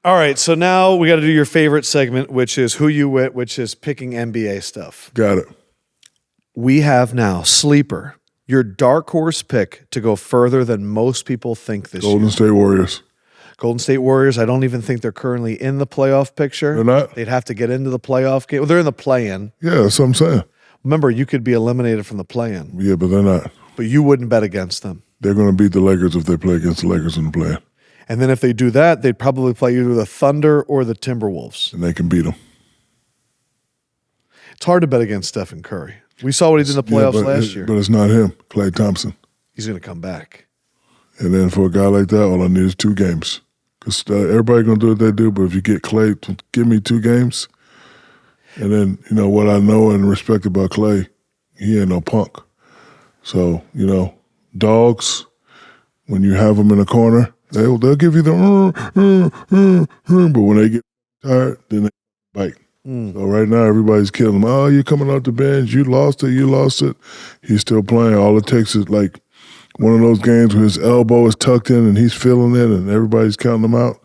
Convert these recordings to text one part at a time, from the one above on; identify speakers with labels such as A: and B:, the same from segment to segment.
A: All right, so now we got to do your favorite segment, which is Who You With, which is picking NBA stuff.
B: Got it.
A: We have now Sleeper, your dark horse pick to go further than most people think this year.
B: Golden State Warriors.
A: Golden State Warriors, I don't even think they're currently in the playoff picture.
B: They're not?
A: They'd have to get into the playoff game. Well, they're in the play-in.
B: Yeah, that's what I'm saying.
A: Remember, you could be eliminated from the play-in.
B: Yeah, but they're not.
A: But you wouldn't bet against them.
B: They're going to beat the Lakers if they play against the Lakers in the play-in.
A: And then if they do that, they'd probably play either the Thunder or the Timberwolves.
B: And they can beat them.
A: It's hard to bet against Stephen Curry. We saw what he did in the playoffs last year.
B: But it's not him, Klay Thompson.
A: He's going to come back.
B: And then for a guy like that, all I need is 2 games. Because everybody going to do what they do, but if you get Klay to give me 2 games, and then, what I know and respect about Klay, he ain't no punk. So, dogs, when you have them in a corner, they'll give you the but when they get tired, then they bite. So right now, everybody's killing him. Oh, you're coming off the bench. You lost it. He's still playing. All it takes is like one of those games where his elbow is tucked in and he's feeling it and everybody's counting him out.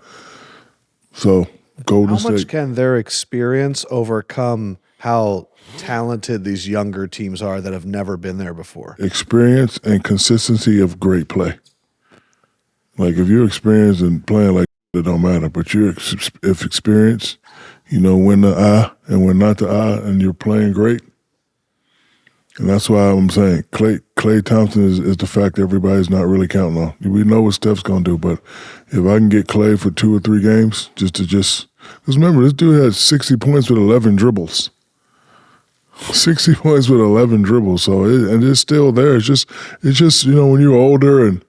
B: So Golden State.
A: How much can their experience overcome how talented these younger teams are that have never been there before?
B: Experience and consistency of great play. Like if you're experienced and playing like it don't matter, but if experienced, when the eye and when not the eye, and you're playing great. And that's why I'm saying Klay Thompson is the fact that everybody's not really counting on. We know what Steph's going to do, but if I can get Klay for 2 or 3 games, because remember, this dude had 60 points with 11 dribbles. 60 points with 11 dribbles, so it's still there. It's just when you're older and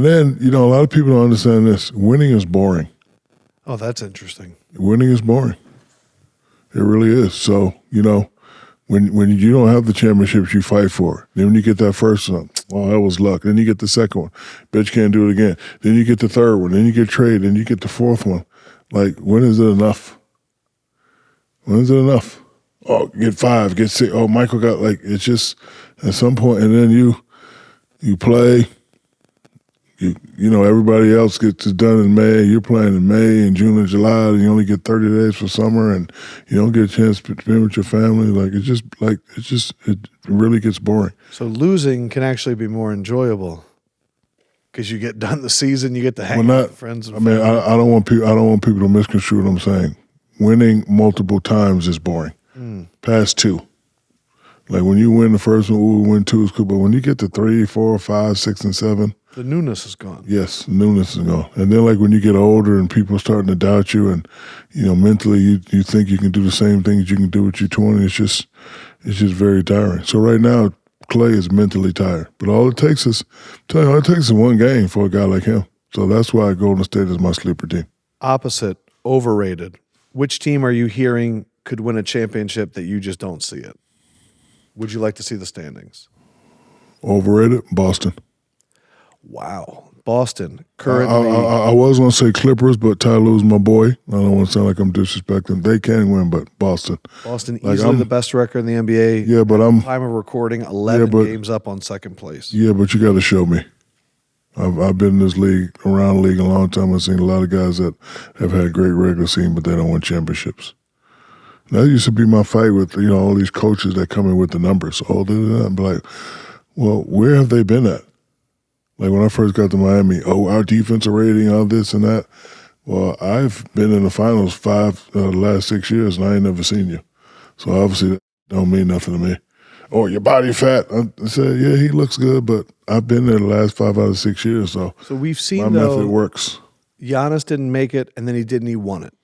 B: then, a lot of people don't understand this. Winning is boring.
A: Oh, that's interesting.
B: Winning is boring. It really is. So, when you don't have the championships, you fight for it. Then when you get that first one, oh, that was luck. Then you get the second one. Bet you can't do it again. Then you get the third one. Then you get traded. Then you get the fourth one. Like, when is it enough? When is it enough? Oh, get 5, get 6. Oh, Michael got it's just at some point, and then you play. Everybody else gets it done in May. You're playing in May and June and July, and you only get 30 days for summer, and you don't get a chance to spend with your family. It really gets boring.
A: So losing can actually be more enjoyable because you get done the season, you get to hang out with friends. And family.
B: I don't want people to misconstrue what I'm saying. Winning multiple times is boring. Past 2. Like when you win the first one, win 2 is cool, but when you get to 3, 4, 5, 6, and 7.
A: The newness is gone.
B: Yes, newness is gone. And then when you get older and people are starting to doubt you and, mentally you think you can do the same things you can do with your 20, it's just very tiring. So right now, Klay is mentally tired. But all it takes is 1 game for a guy like him. So that's why Golden State is my sleeper team.
A: Opposite, overrated. Which team are you hearing could win a championship that you just don't see it? Would you like to see the standings?
B: Overrated, Boston.
A: Wow. Boston, currently.
B: I was going to say Clippers, but Ty Lue's my boy. I don't want to sound like I'm disrespecting. They can win, but Boston.
A: Boston, easily the best record in the NBA.
B: Yeah, but
A: time of recording, 11 games up on second place.
B: Yeah, but you got to show me. I've been in this around the league a long time. I've seen a lot of guys that have had great regular season, but they don't win championships. That used to be my fight with, all these coaches that come in with the numbers. I'm like, well, where have they been at? Like when I first got to Miami, our defensive rating, all this and that. Well, I've been in the finals 5 the last 6 years, and I ain't never seen you. So obviously that don't mean nothing to me. Oh, your body fat. I said, yeah, he looks good, but I've been there the last 5 out of 6 years. So
A: we've seen
B: my method works.
A: Giannis didn't make it, and then he did, and he won it.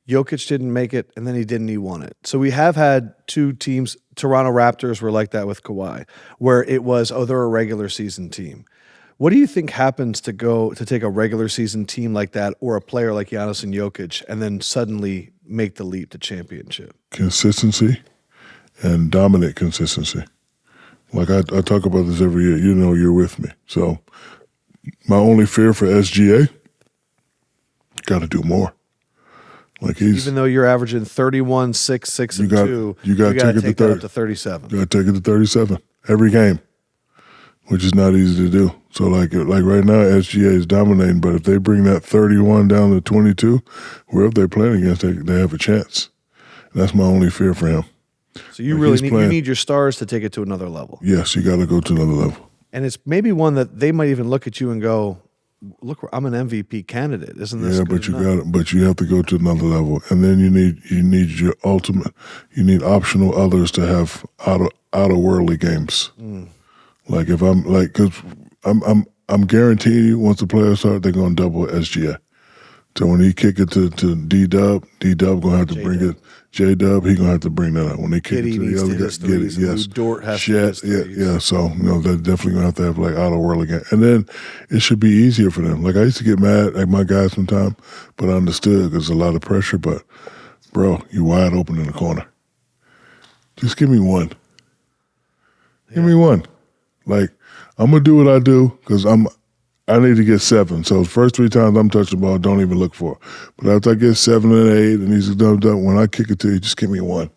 A: Jokic didn't make it, and then he did, and he won it. So we have had 2 teams. Toronto Raptors were like that with Kawhi, where it was, they're a regular season team. What do you think happens to take a regular season team like that or a player like Giannis and Jokic and then suddenly make the leap to championship?
B: Consistency and dominant consistency. Like I talk about this every year. You're with me. So my only fear for SGA, got to do more.
A: Even though you're averaging 31, 6, 6, and 2, you got to take that up to 37.
B: You got to take it to 37 every game, which is not easy to do. So like right now, SGA is dominating, but if they bring that 31 down to 22, whoever they're playing against, they have a chance. That's my only fear for him.
A: So you really need your stars to take it to another level.
B: Yes, you got to go to another level.
A: And it's maybe one that they might even look at you and go, "Look, I'm an MVP candidate, isn't this?"
B: Yeah, but you have to go to another level, and then you need your ultimate. You need optional others to have out of worldly games. Like if I'm like, because I'm guaranteeing you once the players start, they're gonna double SGA. So when he kick it to D-Dub gonna have to bring it. J-Dub, he gonna have to bring that up. When they kick it to the other guy, get it, yes.
A: Dort has to
B: yeah. So, they're definitely gonna have to have like out of world again. And then it should be easier for them. Like I used to get mad at my guys sometimes, but I understood because there's a lot of pressure. But, bro, you wide open in the corner. Just give me one. Give me one. Like, I'm gonna do what I do because I need to get 7. So the first 3 times I'm touching the ball, don't even look for it. But after I get 7 and 8 and he's done, when I kick it to you, just give me one.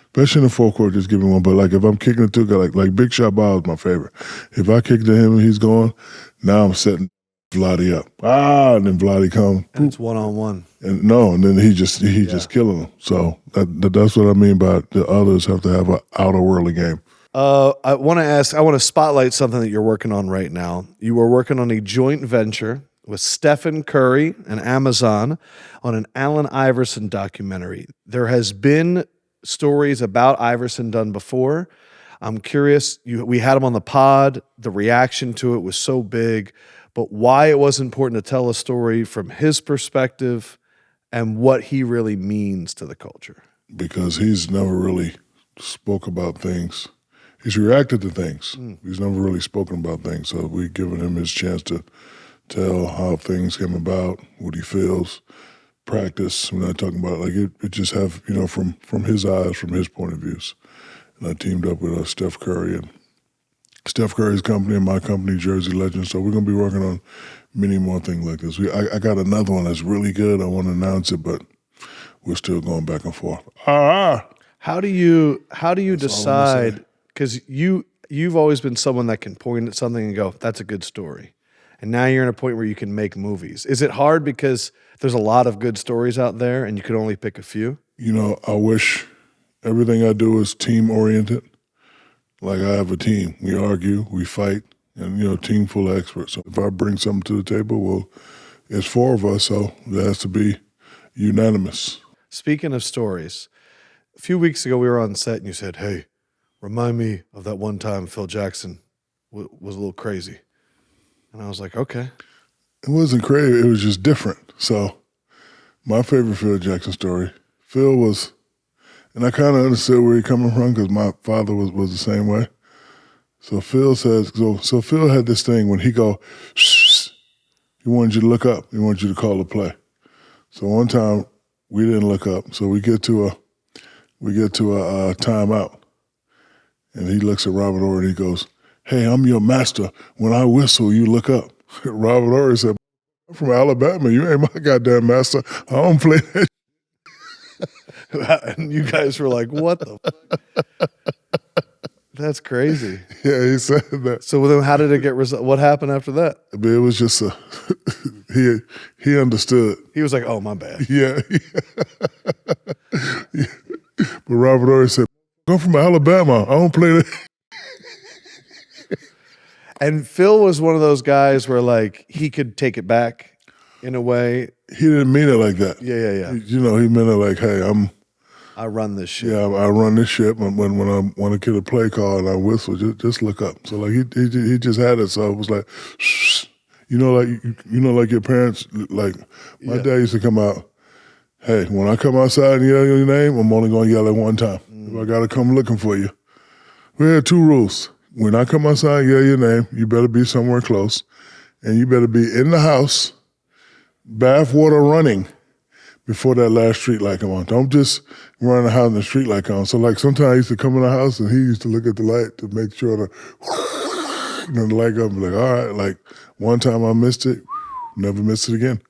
B: Especially in the full court, just give me one. But like if I'm kicking it to a guy, like big shot ball is my favorite. If I kick to him and he's going, now I'm setting Vlade up. And then Vlade comes.
A: And it's one-on-one.
B: And then he just killing them. So that's what I mean by the others have to have an outer worldly game.
A: I want to spotlight something that you're working on right now. You are working on a joint venture with Stephen Curry and Amazon on an Allen Iverson documentary. There has been stories about Iverson done before. I'm curious, we had him on the pod. The reaction to it was so big, but why it was important to tell a story from his perspective and what he really means to the culture.
B: Because he's never really spoke about things. He's reacted to things. He's never really spoken about things. So we've given him his chance to tell how things came about, what he feels, practice. We're not talking about it just have, from his eyes, from his point of views. And I teamed up with Steph Curry and Steph Curry's company and my company, Jersey Legends. So we're going to be working on many more things like this. I got another one that's really good. I want to announce it, but we're still going back and forth.
A: How do you decide? Because you've always been someone that can point at something and go, "That's a good story," and now you're in a point where you can make movies. Is it hard because there's a lot of good stories out there and you can only pick a few?
B: I wish everything I do is team oriented. Like I have a team. We argue, we fight, and team full of experts. So if I bring something to the table, well, it's 4 of us, so it has to be unanimous.
A: Speaking of stories, a few weeks ago we were on set and you said, "Hey, remind me of that one time Phil Jackson was a little crazy." And I was like, okay.
B: It wasn't crazy. It was just different. So my favorite Phil Jackson story, Phil was, and I kind of understood where he's coming from because my father was the same way. So Phil says, so Phil had this thing when he go, shh, he wanted you to look up. He wanted you to call a play. So one time we didn't look up. So we get to a timeout. And he looks at Robert Horry and he goes, "Hey, I'm your master. When I whistle, you look up." Robert Horry said, "I'm from Alabama. You ain't my goddamn master. I don't play that."
A: And you guys were like, "What the fuck?" That's crazy.
B: Yeah, he said that.
A: So then how did it get resolved? What happened after that?
B: But it was just he understood.
A: He was like, "Oh, my bad."
B: Yeah. But Robert Horry said, "I'm from Alabama. I don't play that."
A: And Phil was one of those guys where like he could take it back in a way.
B: He didn't mean it like that.
A: Yeah.
B: He meant it like, "Hey,
A: I run this shit."
B: Yeah, I run this shit. When I want to get a play call and I whistle, just look up. So like he just had it. So it was like, shh. Like your parents. Like my dad used to come out. "Hey, when I come outside and yell your name, I'm only going to yell it one time. If I got to come looking for you." We had 2 rules. When I come outside and yell your name, you better be somewhere close. And you better be in the house, bath water running before that last street light come on. Don't just run in the house and the street light come on. So like sometimes I used to come in the house and he used to look at the light to make sure the light go and be like, all right. Like one time I missed it, never missed it again.